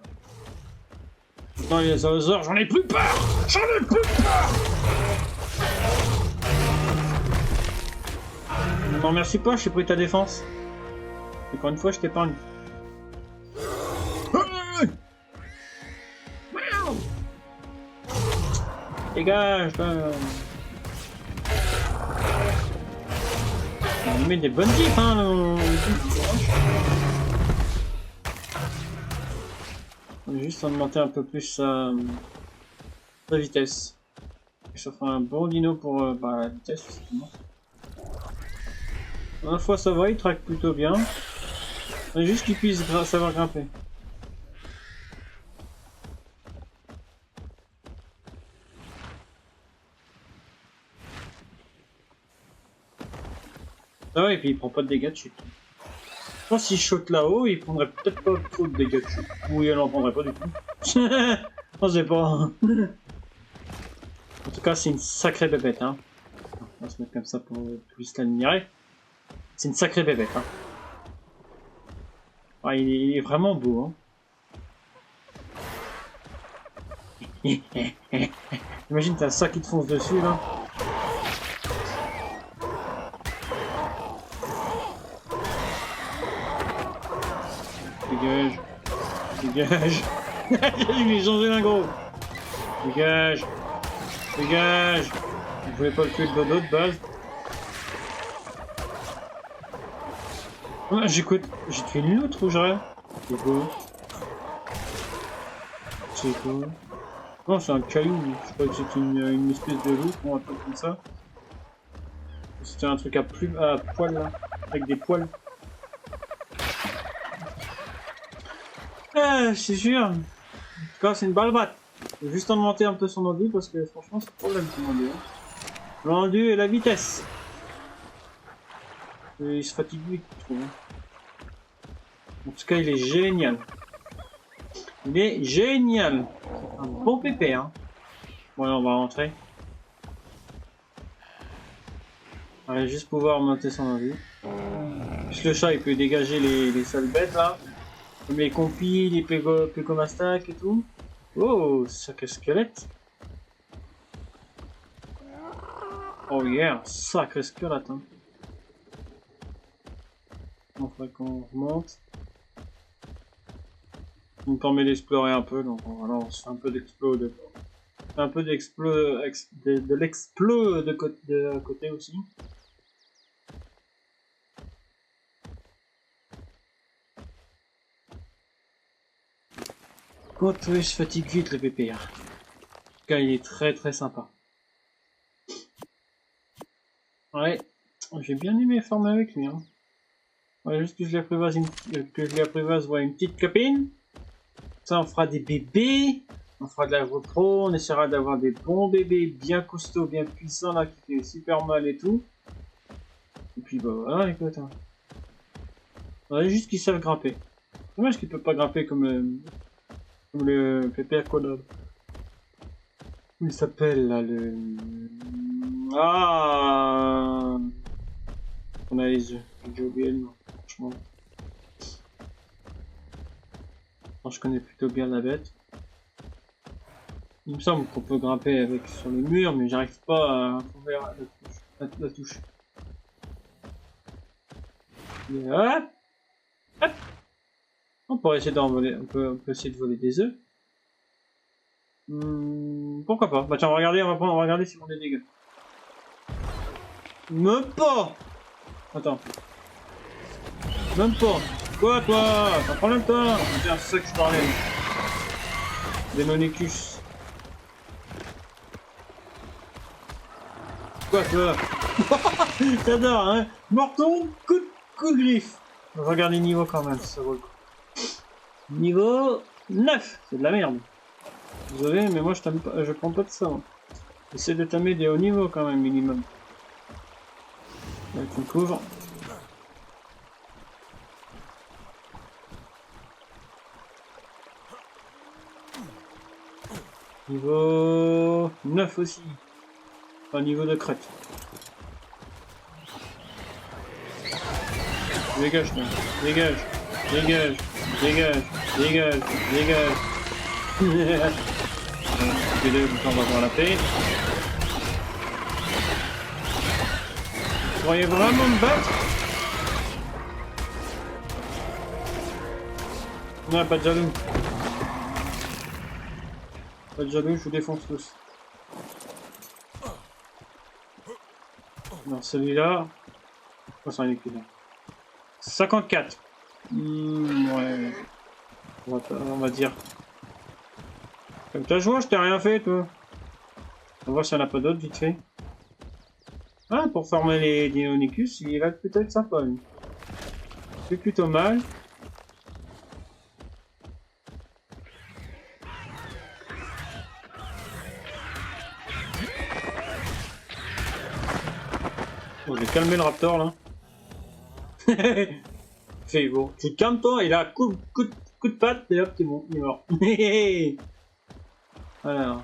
Putain, les dinosaures, j'en ai plus peur! J'en ai plus peur! Ne m'en remercie pas, j'ai pris ta défense. Encore une fois, je t'épargne. Dégage, là. On met des bonnes dips, hein, on va juste augmenter un peu plus sa vitesse. Ça fera un bon dino pour la vitesse, justement. À la fois ça va, il traque plutôt bien. Il faut juste qu'il puisse savoir grimper. Ah ouais, et puis il prend pas de dégâts de chute. Je pense qu'il saute là-haut, il prendrait peut-être pas trop de dégâts de chute. Ou il en prendrait pas du tout. On sait pas. En tout cas, c'est une sacrée bébête, hein. On va se mettre comme ça pour plus l'admirer. C'est une sacrée bébête, hein. Ah, il est vraiment beau, hein. Imagine, t'as ça qui te fonce dessus, là. Dégage. Dégage. J'ai changé d'un gros. Dégage. Dégage. Vous pouvez pas le tuer le dodo de base. Ah, j'écoute. J'ai tué une autre ou j'aurais. C'est quoi? C'est quoi? Non, c'est un caillou. Je crois que c'est une espèce de loup, on appelle comme ça. C'était un truc à poil là. Avec des poils. Ah, c'est sûr. En tout cas, c'est une balle batte. Faut juste augmenter un peu son rendu parce que franchement, c'est le problème son rendu. Le rendu et la vitesse. Et il se fatigue vite, je trouve. En tout cas, il est génial. Il est génial. Un bon pépé, hein. Bon, on va rentrer. On va juste pouvoir monter son rendu. Puis le chat, il peut dégager les sales bêtes là. Comme les compis, les pégomastaques et tout. Oh, sacré squelette. Oh yeah, sacré squelette. Hein. On faudrait qu'on remonte. Ça nous permet d'explorer un peu, donc voilà, on se fait un peu d'explo de l'explo de côté aussi. Quand il se fatigue vite le PPR. En tout cas, il est très très sympa. Ouais, j'ai bien aimé former avec lui. Hein. Ouais, juste que je l'apprivoise une petite copine. Ça, on fera des bébés. On fera de la repro. On essaiera d'avoir des bons bébés bien costauds, bien puissants là, qui fait super mal et tout. Et puis bah voilà, écoute. Hein. Ouais, juste qu'ils savent grimper. Dommage qu'il peut pas grimper comme le PPR Kodob. Il s'appelle là le... Ah, on a les yeux. J'ai oublié le nom, franchement. Bon, je connais plutôt bien la bête. Il me semble qu'on peut grimper avec sur le mur, mais j'arrive pas à trouver la touche. Et hop, hop. On pourrait essayer d'envoler, on peut essayer de voler des œufs. Pourquoi pas? Bah tiens, on va regarder si on a des dégâts. Même pas! Attends. Même pas! Quoi toi? T'as problème toi? C'est ça que je parlais. Démonicus. quoi, toi? T'adores, hein? Morton, coup de griffe. Regarde les niveaux quand même, ça vaut le coup. Niveau 9, c'est de la merde. Désolé, mais moi je prends pas de ça. Hein. Essaie de tamer des hauts niveaux quand même, minimum. Là, tu me couvres. Niveau 9 aussi. Enfin, niveau de crête. Dégage, là. Dégage. Dégage. Dégage. Dégage. Dégage. Les deux, on va voir la paix. Vous pourriez vraiment me battre? Non, pas de jaloux. Pas de jaloux, je vous défonce tous. Non, celui-là... Oh, c'est un équilibre. 54. Ouais. On va dire. Comme t'as joué, je t'ai rien fait, toi. On va voir s'il n'y en a pas d'autres, vite fait. Ah, pour former les Deinonychus, il va plutôt être sympa, lui. C'est plutôt mal. Oh, j'ai calmé le raptor, là. Fais bon. Tu te calmes, toi, il a coup de patte, et hop, t'es bon, il est mort. Alors.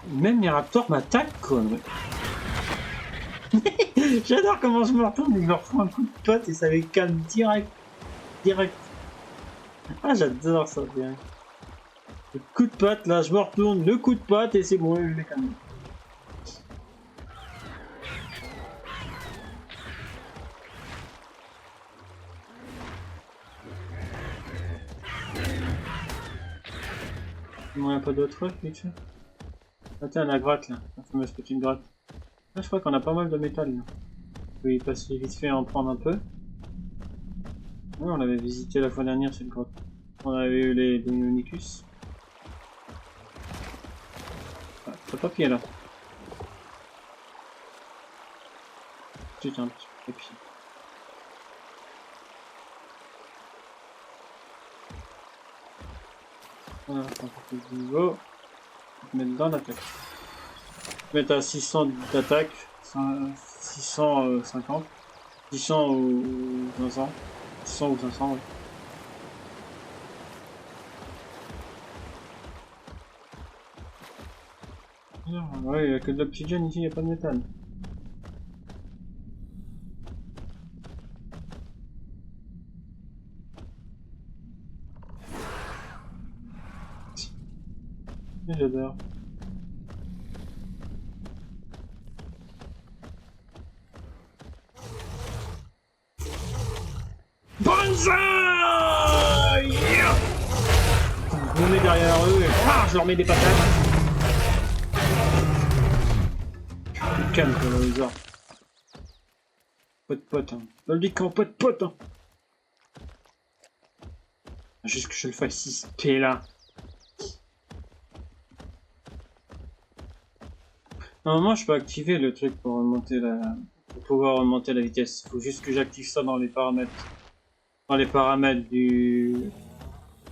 Même les raptors m'attaquent, quoi. J'adore comment je me retourne, il me reprend un coup de patte et ça les calme direct. Direct. Ah, j'adore ça, bien. Le coup de patte, là, je me retourne, le coup de patte et c'est bon, je l'ai calmé. Il n'y a pas d'autres trucs, vite fait. Attends, la gratte là, la fameuse petite gratte. Là, je crois qu'on a pas mal de métal là. Oui, passer vite fait en prendre un peu. Ouais, on avait visité la fois dernière cette grotte. On avait eu les Deinonychus. Ah, t'as pas pied là. Putain, un petit papier. Voilà, on va faire du niveau. Mettre dans l'attaque. Mettre à 600 d'attaque, 650, 600 ou 500, 600 ou 500, ouais. Ouais, il n'y a que de l'oxygène ici, il n'y a pas de métal. J'adore. Banzai! Yeah! Je me mets derrière eux et je leur mets des patates. Calme, quoi, le hasard. Pas de pote, hein. Dans le décor, pas de pote, hein. Juste que je le fasse 6P là. Normalement, je peux activer le truc pour remonter pour pouvoir remonter la vitesse. Faut juste que j'active ça dans les paramètres. Dans les paramètres du...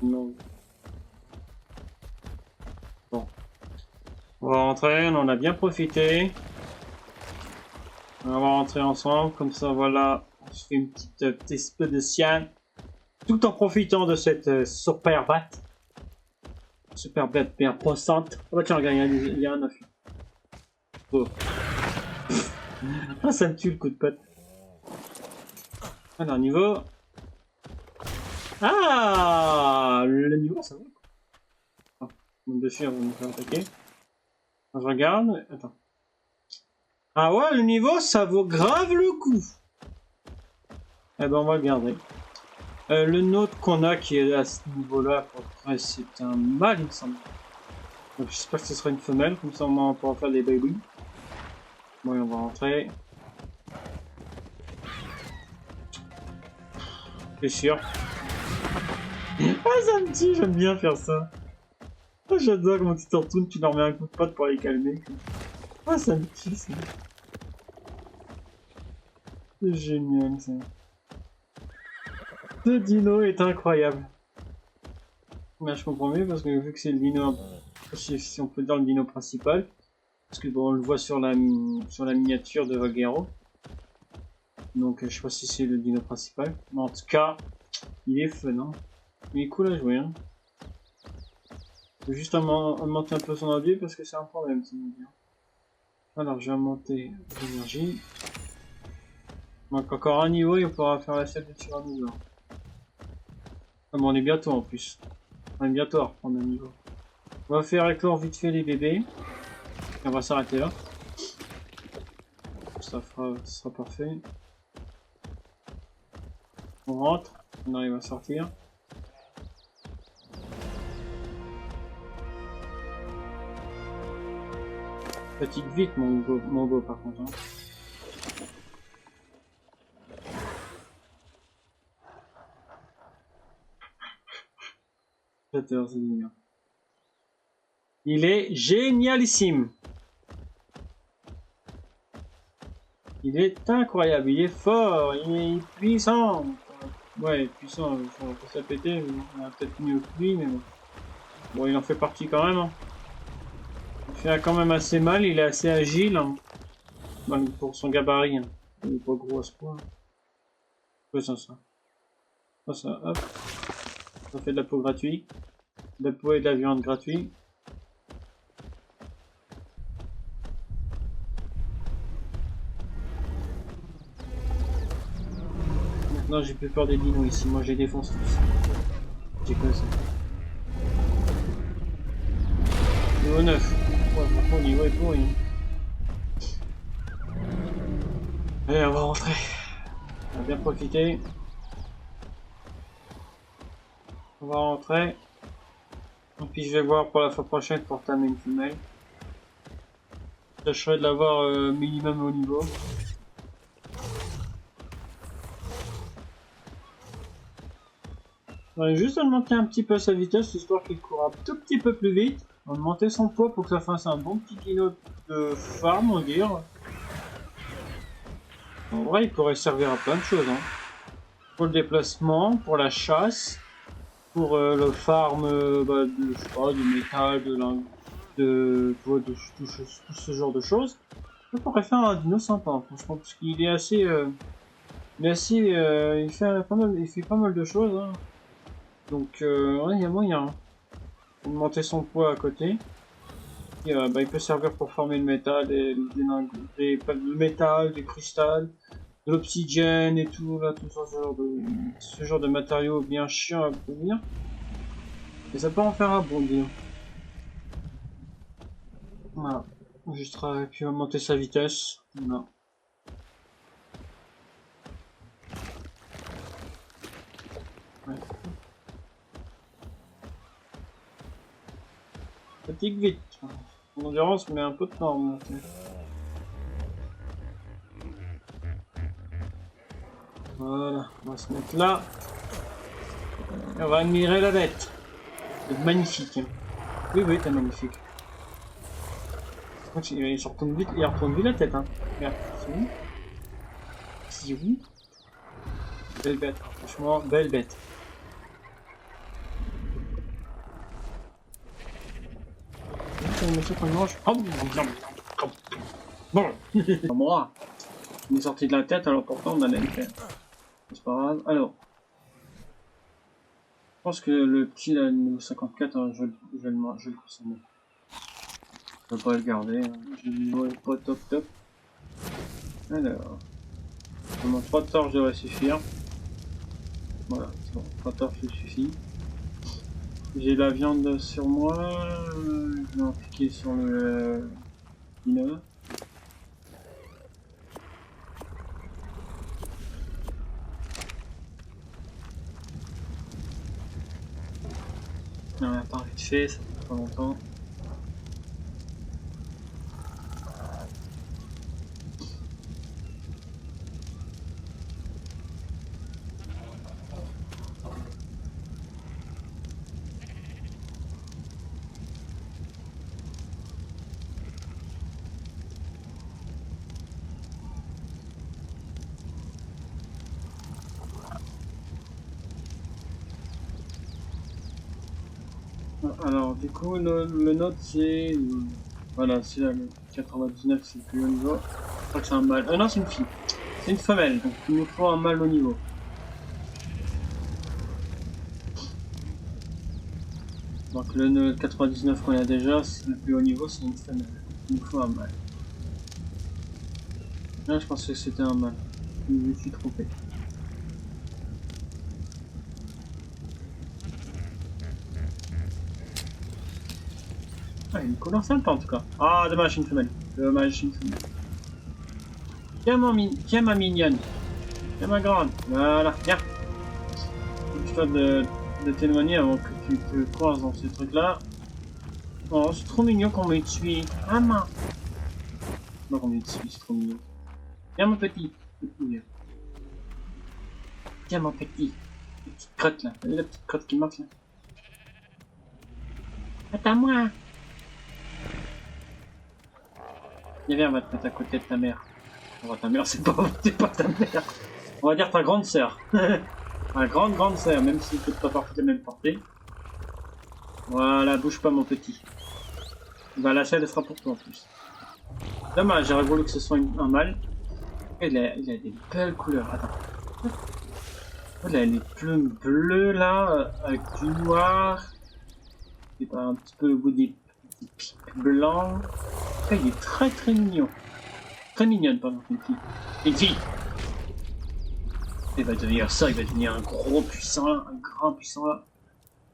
Non. Bon. On va rentrer, on en a bien profité. On va rentrer ensemble, comme ça, voilà. On se fait une petite peu de sienne. Tout en profitant de cette super batte. Super batte bien poissante. Oh bah tiens, regarde, il y a un œuf. Oh. Ah, ça me tue le coup de patte. Alors, niveau... Ah, le niveau, ça va. Oh, mon dessus, on va me faire attaquer. Je regarde. Attends. Ah ouais, le niveau, ça vaut grave le coup. Eh ben, on va le garder. Le nôtre qu'on a qui est à ce niveau-là, c'est un mâle, il me semble. Donc, j'espère que ce sera une femelle, comme ça on pourra faire des baby. Bon, on va rentrer. C'est sûr. Ah, ça me tue, j'aime bien faire ça. Ah, j'adore comment tu te retournes, tu leur mets un coup de patte pour les calmer. Ah, ça me tue, ça. C'est génial, ça. Ce dino est incroyable. Là, je comprends mieux parce que vu que c'est le dino, si on peut dire le dino principal, parce que bon, on le voit sur la miniature de Valguero. Donc, je sais pas si c'est le dino principal. Mais en tout cas, il est fun, hein. Il est cool à jouer, hein. Faut juste augmenter un peu son AD parce que c'est un problème, ça veut dire. Alors, je vais monter l'énergie. Donc, encore un niveau et on pourra faire la salle de Tyrannosaure. Ah, bon, on est bientôt en plus. On est bientôt à reprendre un niveau. On va faire éclore vite fait les bébés. Et on va s'arrêter là. Ça sera parfait. On rentre. On arrive à sortir. Fatigue vite mon go par contre. Hein. Il est génialissime. Il est incroyable, il est fort, il est puissant. Ouais, puissant, on va pas se la péter, on a peut-être mieux que lui, mais bon. Bon, il en fait partie quand même. Hein. Il fait quand même assez mal, il est assez agile. Hein. Bon, pour son gabarit. Hein. Il est pas gros à ce point. Ouais, ça. Ça, hop. Ça fait de la peau gratuite. De la peau et de la viande gratuite. Maintenant j'ai plus peur des dinos ici, moi j'ai défonce tous. J'ai quoi ça? Niveau 9. Ouais, par contre, niveau est pourri. Allez, on va rentrer. On va bien profiter. On va rentrer. Et puis je vais voir pour la fois prochaine pour tamer une femelle. Je tâcherai de l'avoir minimum au niveau. On va juste augmenter un petit peu sa vitesse, histoire qu'il court un tout petit peu plus vite. Augmenter son poids pour que ça fasse un bon petit dino de farm, on va dire. En vrai, il pourrait servir à plein de choses. Hein. Pour le déplacement, pour la chasse, pour le farm je sais pas, du métal, de tout ce genre de choses. Ça pourrait faire un dino sympa, franchement, parce qu'il est assez... il fait pas mal de choses. Hein. Donc, ouais, il y a moyen. Hein. Augmenter son poids à côté. Et, il peut servir pour former le métal, le métal, des cristals, de l'obsidienne et tout, là, tout ce genre de matériaux bien chiants à produire. Et ça peut en faire un bon deal. Voilà. Juste puis augmenter sa vitesse. Voilà. Ouais. Fatigue vite. Mon endurance met un peu de temps à monter. Voilà, on va se mettre là. Et on va admirer la bête. C'est magnifique. Hein. Oui, t'es magnifique. Il retourne vite, la tête. Hein. Regarde, c'est où? C'est où? Belle bête, franchement, belle bête. C'est le monsieur qu'on mange. Oh, bon, moi, il est sorti de la tête, alors pourtant on allait le faire. C'est pas grave. Alors, je pense que le petit là, niveau 54, hein, je vais le consommer. Je vais pas le garder. Hein. Le niveau est pas top. Alors, vraiment 3 torches devrait suffire. Voilà, c'est bon, 3 torches suffit. J'ai la viande sur moi, je vais en piquer sur le dino. On a pas vite fait, ça fait pas longtemps. Alors, du coup, le nôtre, c'est... Voilà, c'est là, le 99, c'est le plus haut niveau. Je crois que c'est un mâle. Non, c'est une fille. C'est une femelle, donc il nous faut un mâle au niveau. Donc le 99 qu'on a déjà, c'est le plus haut niveau, c'est une femelle. Il nous faut un mâle. Là, je pensais que c'était un mâle. Je me suis trompé. Ah, il y a une couleur sympa en tout cas. Ah, dommage, une femelle. Dommage, une femelle. Tiens ma mignonne. Tiens ma grande. Voilà, viens. Histoire de t'éloigner avant que tu te croises dans ces trucs-là. Oh, c'est trop mignon qu'on me tue. Maman. Non, qu'on me tue, c'est trop mignon. Viens mon petit. Tiens mon petit. La petite crotte là. La petite crotte qui manque là. Attends moi. Viens, on va te mettre à côté de ta mère. Oh, ta mère, c'est pas ta mère. On va dire ta grande sœur. Ma grande sœur, même si c'est pas partie de la même portée. Voilà, bouge pas mon petit. Bah la selle sera pour toi en plus. Dommage, j'aurais voulu que ce soit un mâle. Il a des belles couleurs, attends. Il a les plumes bleues là, avec du noir. Et pas un petit peu au bout des petits pics blancs. Il est très mignon. Très mignonne, pardon, une fille. Une fille. Il va devenir ça, il va devenir un gros puissant là, un grand puissant là.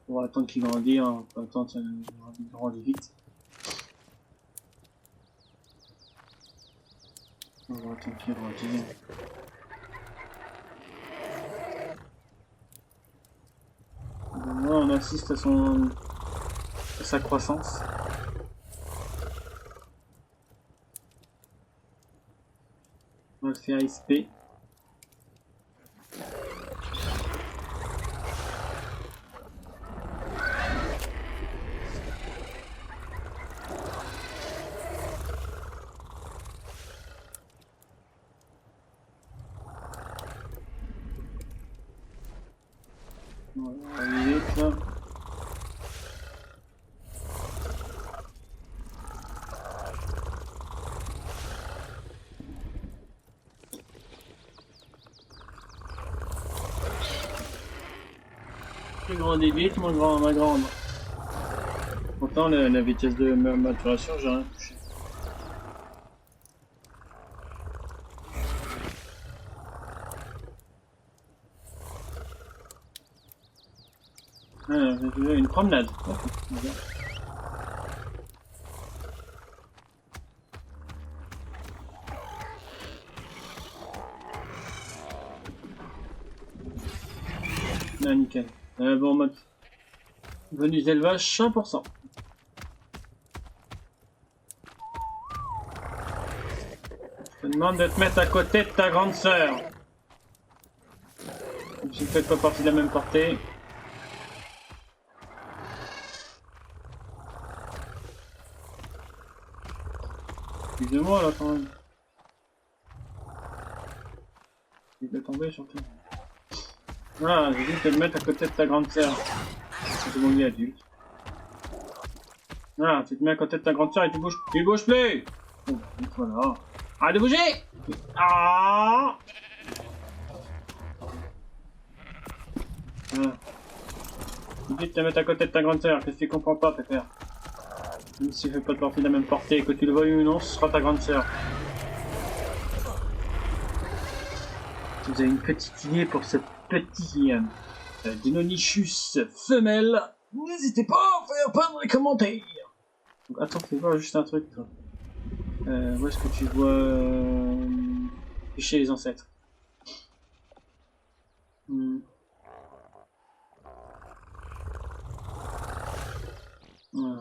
On va attendre qu'il grandisse, on va attendre qu'il grandisse vite. On va attendre qu'il grandisse. Là, on assiste à sa croissance. On va le faire SP. Voilà, vite là. Plus grandis vite, ma grande. Pourtant, la vitesse de maturation, j'ai rien touché. Ah, une promenade. Okay. Ah, nickel. Bon, mode. Venus d'élevage 100%. Je te demande de te mettre à côté de ta grande sœur. Si vous faites pas partie de la même portée. Excusez-moi là quand même. Il va tomber surtout. Ah, j'ai dit de te mettre à côté de ta grande sœur. C'est bon, il est adulte. Ah, tu te mets à côté de ta grande sœur et tu bouges plus. Bon, voilà. Arrête de bouger. Ah. Voilà. Tu dis de te mettre à côté de ta grande sœur, qu'est-ce que tu comprends pas, Pépère? Même si tu fais pas de partie de la même portée, que tu le veuilles ou non, ce sera ta grande sœur. Si vous avez une petite idée pour ce petit Deinonychus femelle, n'hésitez pas à faire plein de commentaires. Donc, attends, fais voir juste un truc, toi. Où est-ce que tu vois chez les ancêtres? Voilà.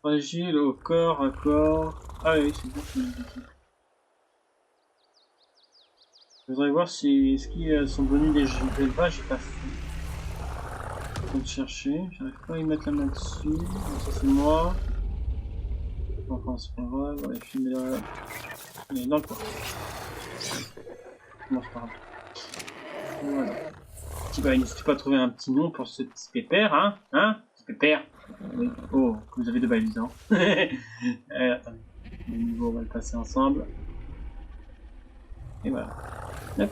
Fragile au corps à corps. Ah oui, c'est bien. Je voudrais voir si ce qui sont venus d'élevage est pas fait. Je vais chercher, j'arrive pas à y mettre la main dessus. Donc ça c'est moi. Enfin c'est pas grave, on va filmer là. Il est dans le coin. Non c'est pas grave. Voilà. N'hésitez pas à trouver un petit nom pour ce petit pépère, hein, petit Pépère. Oui. Oh, vous avez de belles dents. Attendez. Le niveau, on va le passer ensemble. Et voilà. Hop.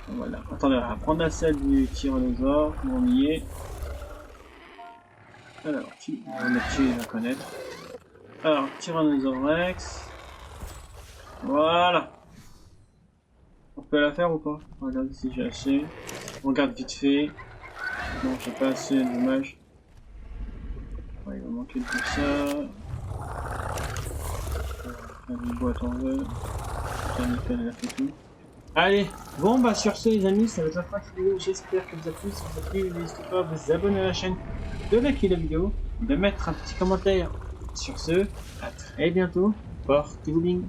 Voilà. Attendez, on va prendre la salle du tyrannosaure. On y est. Alors, qui on va connaître. Alors, Tyrannosaure Rex. Voilà. On peut la faire ou pas? Regarde si j'ai assez. On regarde vite fait. Non, j'ai pas assez, dommage. Ouais, il va manquer de tout ça. Une boîte en veux. Elle a fait tout. Allez, bon bah sur ce les amis, ça va être la fin de cette vidéo, j'espère que vous a plu. Si vous a plu, n'hésitez pas à vous abonner à la chaîne, de liker la vidéo, de mettre un petit commentaire. Sur ce, à très bientôt, portez-vous bien.